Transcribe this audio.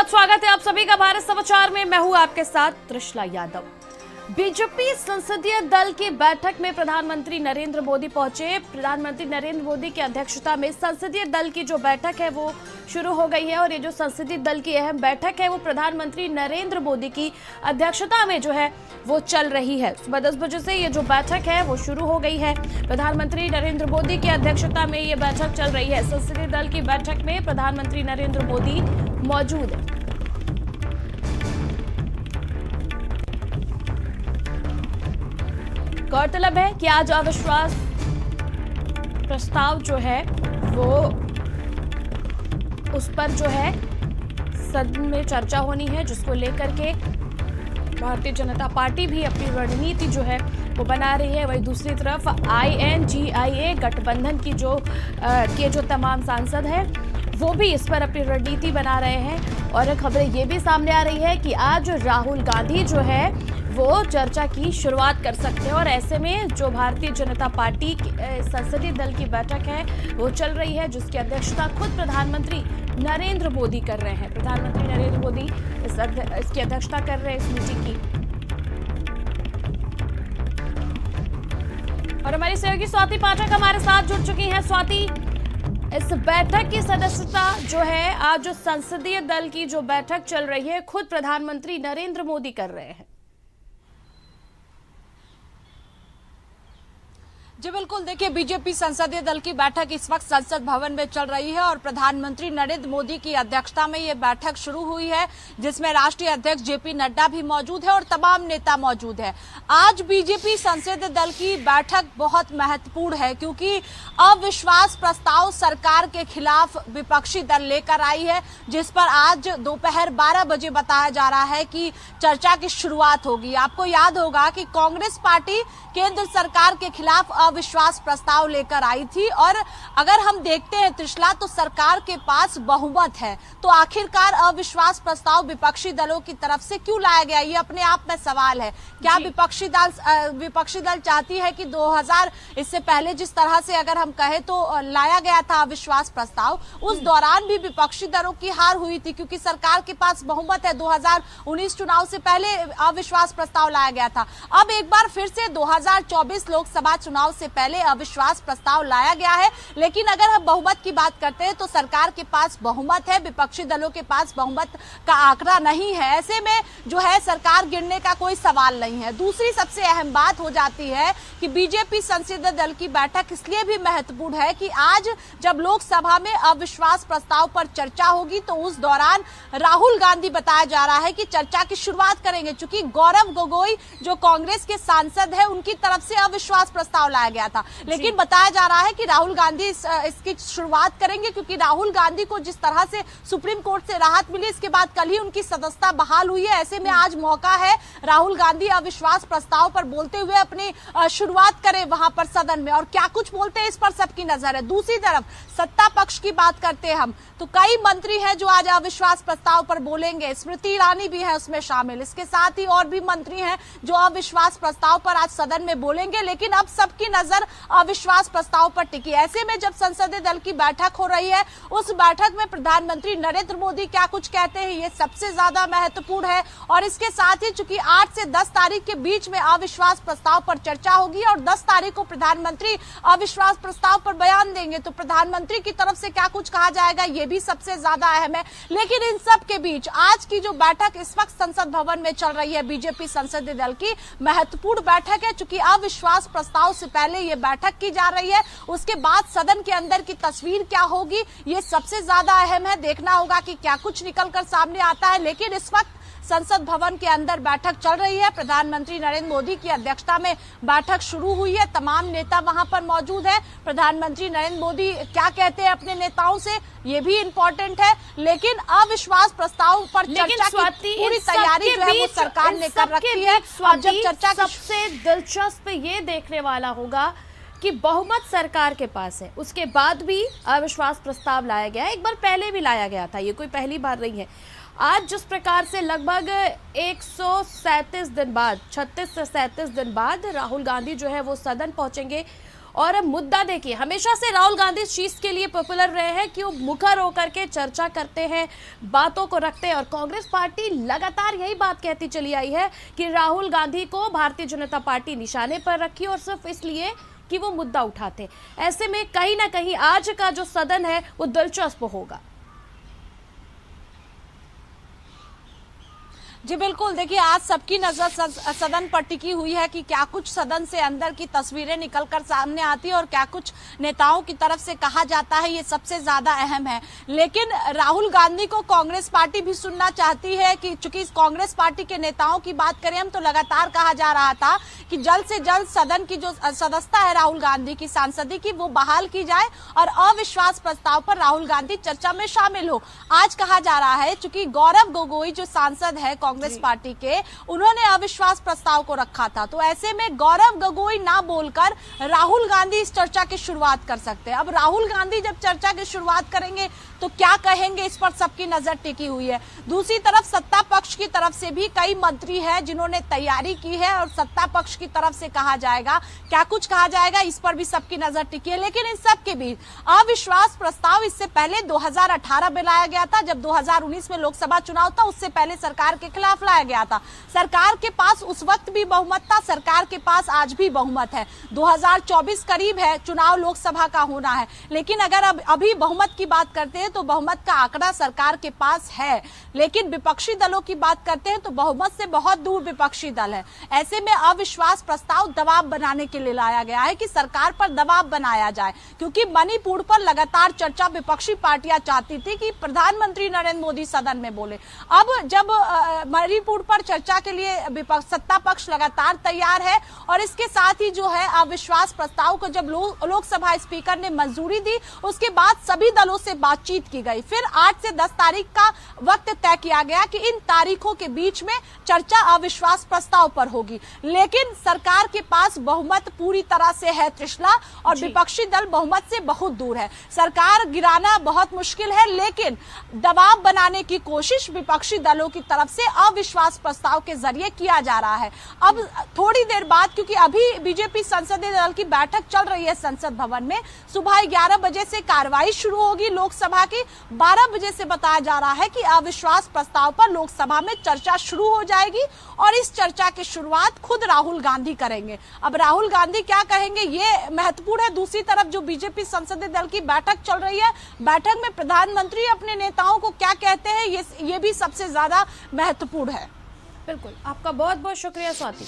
बहुत स्वागत है आप सभी का भारत समाचार में। मैं हूं आपके साथ त्रिशला यादव। बीजेपी संसदीय दल की बैठक में प्रधानमंत्री नरेंद्र मोदी पहुंचे। प्रधानमंत्री नरेंद्र मोदी की अध्यक्षता में संसदीय दल की जो बैठक है वो शुरू हो गई है और ये जो संसदीय दल की अहम बैठक है वो प्रधानमंत्री नरेंद्र मोदी की अध्यक्षता में जो है वो चल रही है। सुबह 10 बजे से ये जो बैठक है वो शुरू हो गई है। प्रधानमंत्री नरेंद्र मोदी की अध्यक्षता में ये बैठक चल रही है। संसदीय दल की बैठक में प्रधानमंत्री नरेंद्र मोदी मौजूद है। गौरतलब है कि आज अविश्वास प्रस्ताव जो है वो उस पर जो है सदन में चर्चा होनी है, जिसको लेकर के भारतीय जनता पार्टी भी अपनी रणनीति जो है वो बना रही है। वहीं दूसरी तरफ INGIA गठबंधन की जो तमाम सांसद हैं वो भी इस पर अपनी रणनीति बना रहे हैं। और खबरें ये भी सामने आ रही है कि आज राहुल गांधी जो है वो चर्चा की शुरुआत कर सकते हैं और ऐसे में जो भारतीय जनता पार्टी संसदीय दल की बैठक है वो चल रही है, जिसकी अध्यक्षता खुद प्रधानमंत्री नरेंद्र मोदी कर रहे हैं। प्रधानमंत्री नरेंद्र मोदी इसकी अध्यक्षता कर रहे हैं इस मीटिंग की। और हमारी सहयोगी स्वाति पाठक हमारे साथ जुड़ चुकी हैं। स्वाति, इस बैठक की सदस्यता जो है आज जो संसदीय दल की जो बैठक चल रही है खुद प्रधानमंत्री नरेंद्र मोदी कर रहे हैं। जी बिल्कुल, देखिए बीजेपी संसदीय दल की बैठक इस वक्त संसद भवन में चल रही है और प्रधानमंत्री नरेंद्र मोदी की अध्यक्षता में ये बैठक शुरू हुई है, जिसमें राष्ट्रीय अध्यक्ष JP नड्डा भी मौजूद है और तमाम नेता मौजूद है। आज बीजेपी संसदीय दल की बैठक बहुत महत्वपूर्ण है क्योंकि अविश्वास प्रस्ताव सरकार के खिलाफ विपक्षी दल लेकर आई है, जिस पर आज दोपहर 12 बजे बताया जा रहा है कि चर्चा की शुरुआत होगी। आपको याद होगा कि कांग्रेस पार्टी केंद्र सरकार के खिलाफ अविश्वास प्रस्ताव लेकर आई थी और अगर हम देखते हैं त्रिशला तो सरकार के पास बहुमत है, तो आखिरकार अविश्वास प्रस्ताव विपक्षी दलों की तरफ से क्यों लाया गया, ये अपने आप में सवाल है। क्या विपक्षी दल चाहती है कि 2000 इससे पहले जिस तरह से अगर हम कहें तो लाया गया था अविश्वास प्रस्ताव, उस दौरान भी विपक्षी दलों की हार हुई थी क्योंकि सरकार के पास बहुमत है। 2019 चुनाव से पहले अविश्वास प्रस्ताव लाया गया था। अब एक बार फिर से 2024 लोकसभा चुनाव से पहले अविश्वास प्रस्ताव लाया गया है, लेकिन अगर हम बहुमत की बात करते हैं तो सरकार के पास बहुमत है, विपक्षी दलों के पास बहुमत का आंकड़ा नहीं है। ऐसे में जो है सरकार गिरने का कोई सवाल नहीं है। दूसरी सबसे अहम बात हो जाती है कि बीजेपी संसदीय दल की बैठक इसलिए भी महत्वपूर्ण है कि आज जब लोकसभा में अविश्वास प्रस्ताव पर चर्चा होगी तो उस दौरान राहुल गांधी बताया जा रहा है कि चर्चा की शुरुआत करेंगे, चूंकि गौरव गोगोई जो कांग्रेस के सांसद है उनकी तरफ से अविश्वास प्रस्ताव लाया गया था, लेकिन बताया जा रहा है कि राहुल गांधी इसकी शुरुआत करेंगे क्योंकि राहुल गांधी को जिस तरह से सुप्रीम कोर्ट से राहत मिली, इसके बाद कल ही उनकी सदस्यता बहाल हुई है। ऐसे में आज मौका है राहुल गांधी अविश्वास प्रस्ताव पर बोलते हुए अपनी शुरुआत करें वहां पर सदन में, और क्या कुछ बोलते हैं इस पर सबकी नजर है। दूसरी तरफ सत्ता पक्ष की बात करते हैं हम तो कई मंत्री हैं जो आज अविश्वास प्रस्ताव पर बोलेंगे। स्मृति ईरानी भी है उसमें शामिल, इसके साथ ही और भी मंत्री हैं जो अविश्वास प्रस्ताव पर आज सदन में बोलेंगे, लेकिन अब सबकी नजर अविश्वास प्रस्ताव पर टिकी। ऐसे में जब संसदीय दल की बैठक हो रही है, उस बैठक में प्रधानमंत्री नरेंद्र मोदी क्या कुछ कहते हैं ये सबसे ज्यादा महत्वपूर्ण है। और इसके साथ ही चूंकि 8 से 10 तारीख के बीच में अविश्वास प्रस्ताव पर चर्चा होगी और 10 तारीख को प्रधानमंत्री अविश्वास प्रस्ताव पर बयान देंगे, तो प्रधानमंत्री की तरफ से क्या कुछ कहा जाएगा ये भी सबसे ज्यादा अहम है। लेकिन इन सब के बीच आज की जो बैठक इस वक्त संसद भवन में चल रही है बीजेपी संसदीय दल की, महत्वपूर्ण बैठक है चूंकि अविश्वास प्रस्ताव से पहले ये बैठक की जा रही है। उसके बाद सदन के अंदर की तस्वीर क्या होगी ये सबसे ज्यादा अहम है। देखना होगा कि क्या कुछ निकलकर सामने आता है। लेकिन इस वक्त संसद भवन के अंदर बैठक चल रही है। प्रधानमंत्री नरेंद्र मोदी की अध्यक्षता में बैठक शुरू हुई है, तमाम नेता वहां पर मौजूद है। प्रधानमंत्री नरेंद्र मोदी क्या कहते हैं अपने नेताओं से ये भी इम्पोर्टेंट है। लेकिन अविश्वास प्रस्ताव पर चर्चा की पूरी तैयारी जो है वो सरकार ने कर रखी है। और जब चर्चा सबसे दिलचस्प ये देखने वाला होगा कि बहुमत सरकार के पास है, उसके बाद भी अविश्वास प्रस्ताव लाया गया। एक बार पहले भी लाया गया था, ये कोई पहली बार नहीं है। आज जिस प्रकार से लगभग 137 दिन बाद 36 से 37 दिन बाद राहुल गांधी जो है वो सदन पहुंचेंगे और मुद्दा देखिए, हमेशा से राहुल गांधी इस चीज के लिए पॉपुलर रहे हैं कि वो मुखर होकर के चर्चा करते हैं, बातों को रखते हैं। और कांग्रेस पार्टी लगातार यही बात कहती चली आई है कि राहुल गांधी को भारतीय जनता पार्टी निशाने पर रखी, और सिर्फ इसलिए कि वो मुद्दा उठाते। ऐसे में कहीं ना कहीं आज का जो सदन है वो दिलचस्प होगा। जी बिल्कुल, देखिए आज सबकी नजर सदन पर टिकी हुई है कि क्या कुछ सदन से अंदर की तस्वीरें निकलकर सामने आती है और क्या कुछ नेताओं की तरफ से कहा जाता है, ये सबसे ज्यादा अहम है। लेकिन राहुल गांधी को कांग्रेस पार्टी भी सुनना चाहती है कि चूंकि कांग्रेस पार्टी के नेताओं की बात करें हम तो लगातार कहा जा रहा था कि जल्द से जल्द सदन की जो सदस्यता है राहुल गांधी की सांसदी की वो बहाल की जाए और अविश्वास प्रस्ताव पर राहुल गांधी चर्चा में शामिल हो। आज कहा जा रहा है चूंकि गौरव गोगोई जो सांसद है कांग्रेस पार्टी के, उन्होंने अविश्वास प्रस्ताव को रखा था, तो ऐसे में गौरव गोगोई ना बोलकर राहुल गांधी इस चर्चा की शुरुआत कर सकते हैं। अब राहुल गांधी जब चर्चा की शुरुआत करेंगे तो क्या कहेंगे, इस पर सबकी नजर टिकी हुई है। दूसरी तरफ सत्ता पक्ष की तरफ से भी कई मंत्री हैं जिन्होंने तैयारी की है और सत्ता पक्ष की तरफ से कहा जाएगा, क्या कुछ कहा जाएगा, इस पर भी सबकी नजर टिकी है। लेकिन इन सब के बीच अविश्वास प्रस्ताव इससे पहले 2018 में लाया गया था, जब 2019 में लोकसभा चुनाव था, उससे पहले सरकार के खिलाफ लाया गया था। सरकार के पास उस वक्त भी बहुमत था, सरकार के पास आज भी बहुमत है। 2024 करीब है, चुनाव लोकसभा का होना है, लेकिन अगर अभी बहुमत की बात करते हैं तो बहुमत का आंकड़ा सरकार के पास है, लेकिन विपक्षी दलों की बात करते हैं तो बहुमत से बहुत दूर विपक्षी दल है। ऐसे में अविश्वास प्रस्ताव दबाव बनाने के लिए लाया गया है कि सरकार पर दबाव बनाया जाए, क्योंकि मणिपुर पर लगातार चर्चा विपक्षी पार्टियां चाहती थी कि प्रधानमंत्री नरेंद्र मोदी सदन में बोले। अब जब मणिपुर पर चर्चा के लिए सत्ता पक्ष लगातार तैयार है और इसके साथ ही जो है अविश्वास प्रस्ताव को जब लोकसभा स्पीकर ने मंजूरी दी, उसके बाद सभी दलों से बातचीत की गई। फिर 8 से 10 तारीख का वक्त तय किया गया कि इन तारीखों के बीच में चर्चा अविश्वास प्रस्ताव पर होगी। लेकिन सरकार के पास बहुमत पूरी तरह से है त्रिशला और विपक्षी दल बहुमत से बहुत दूर है। सरकार गिराना बहुत मुश्किल है, लेकिन दबाव बनाने की कोशिश विपक्षी दलों की तरफ से अविश्वास प्रस्ताव के जरिए किया जा रहा है। अब थोड़ी देर बाद, क्योंकि अभी बीजेपी संसदीय दल की बैठक चल रही है संसद भवन में, सुबह 11 बजे से कार्रवाई शुरू होगी लोकसभा की। 12 बजे से बताया जा रहा है कि अविश्वास प्रस्ताव पर लोकसभा में चर्चा शुरू हो जाएगी और इस चर्चा की शुरुआत खुद राहुल गांधी करेंगे। अब राहुल गांधी क्या कहेंगे ये महत्वपूर्ण है। दूसरी तरफ जो बीजेपी संसदीय दल की बैठक चल रही है, बैठक में प्रधानमंत्री अपने नेताओं को क्या कहते हैं, ये भी सबसे ज्यादा महत्वपूर्ण है। बिल्कुल, आपका बहुत बहुत शुक्रिया स्वाति।